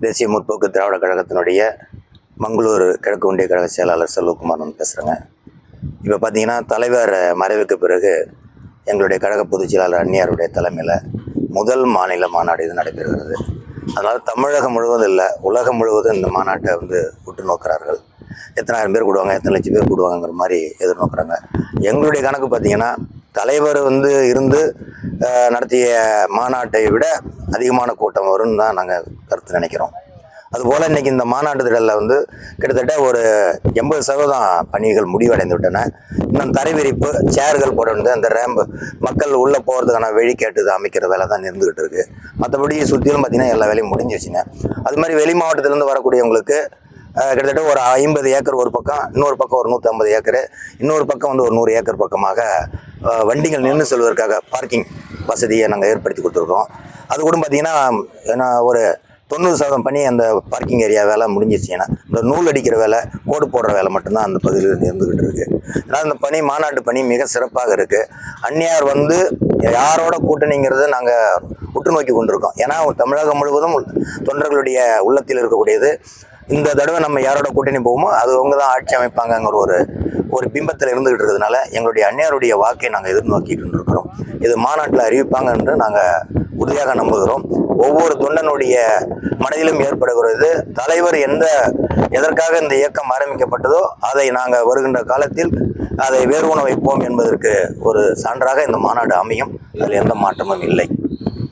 தேசிய முற்போக்கு திராவிட கழகத்தினுடைய மங்களூர் கிழக்கு ஒன்றிய கழக செயலாளர் செல்வகுமார் பேசுகிறேங்க. இப்போ பார்த்தீங்கன்னா தலைவர் மறைவுக்கு பிறகு எங்களுடைய கழக பொதுச் செயலாளர் அந்நியாருடைய தலைமையில் முதல் மாநில மாநாடு இது நடைபெறுகிறது. அதனால் தமிழகம் முழுவதும் இல்லை, உலகம் முழுவதும் இந்த மாநாட்டை உற்று நோக்கிறார்கள். எத்தனாயிரம் பேர் கூடுவாங்க, எத்தனை லட்சம் பேர் கூடுவாங்கிற மாதிரி எதிர்நோக்குறாங்க. எங்களுடைய கணக்கு பார்த்தீங்கன்னா தலைவர் இருந்து நடத்திய மாநாட்டை விட அதிகமான கூட்டம் வரும்னு தான் நாங்கள் கருத்து நினைக்கிறோம். அதுபோல் இன்றைக்கி இந்த மாநாட்டு திடலில் கிட்டத்தட்ட ஒரு 80% பணிகள் முடிவடைந்து விட்டன. இன்னும் தரைவிரிப்பு, சேர்கள் போட வேண்டியது, அந்த ரேம்பு மக்கள் உள்ளே போகிறதுக்கான வழி கேட்டு அமைக்கிற வேலை தான் இருந்துக்கிட்டு இருக்குது. மற்றபடி சுற்றிலும் பார்த்திங்கன்னா எல்லா வேலையும் முடிஞ்சிருச்சுங்க. அது மாதிரி வெளி மாவட்டத்திலேருந்து வரக்கூடியவங்களுக்கு கிட்டத்தட்ட ஒரு 50 ஏக்கர் ஒரு பக்கம், இன்னொரு பக்கம் ஒரு 150 ஏக்கர், இன்னொரு பக்கம் ஒரு 100 ஏக்கர் பக்கமாக வண்டிகள் நின்று செல்வதற்காக பார்க்கிங் வசதியை நாங்கள் ஏற்படுத்தி கொடுத்துருக்கோம். அது கூட பார்த்திங்கன்னா ஒரு 90% பணி அந்த பார்க்கிங் ஏரியா வேலை முடிஞ்சிருச்சுன்னா இந்த நூல் அடிக்கிற வேலை, கோடு போடுற வேலை மட்டும்தான் அந்த பகுதியில் இருந்துக்கிட்டு இருக்குது. அதனால் அந்த பணி, மாநாட்டு பணி மிக சிறப்பாக இருக்குது. அந்நியார் யாரோட கூட்டணிங்கிறத நாங்கள் உற்று நோக்கி கொண்டிருக்கோம். ஏன்னா தமிழகம் முழுவதும் தொண்டர்களுடைய உள்ளத்தில் இருக்கக்கூடியது, இந்த தடவை நம்ம யாரோட கூட்டணி போகுமோ அது அவங்க தான் ஆட்சி அமைப்பாங்கங்கிற ஒரு பிம்பத்தில் இருந்துகிட்டு இருக்கிறதுனால எங்களுடைய அந்நியாருடைய வாக்கை நாங்கள் எதிர்நோக்கிட்டு இருக்கிறோம். இது மாநாட்டில் அறிவிப்பாங்க என்று நாங்கள் உறுதியாக நம்புகிறோம். ஒவ்வொரு தொண்டனுடைய மனதிலும் ஏற்படுகிறது. தலைவர் எதற்காக இந்த இயக்கம் ஆரம்பிக்கப்பட்டதோ அதை நாங்கள் வருகின்ற காலத்தில் அதை வேறு வைப்போம் என்பதற்கு ஒரு சான்றாக இந்த மாநாடு அமையும். அதில் எந்த மாற்றமும் இல்லை.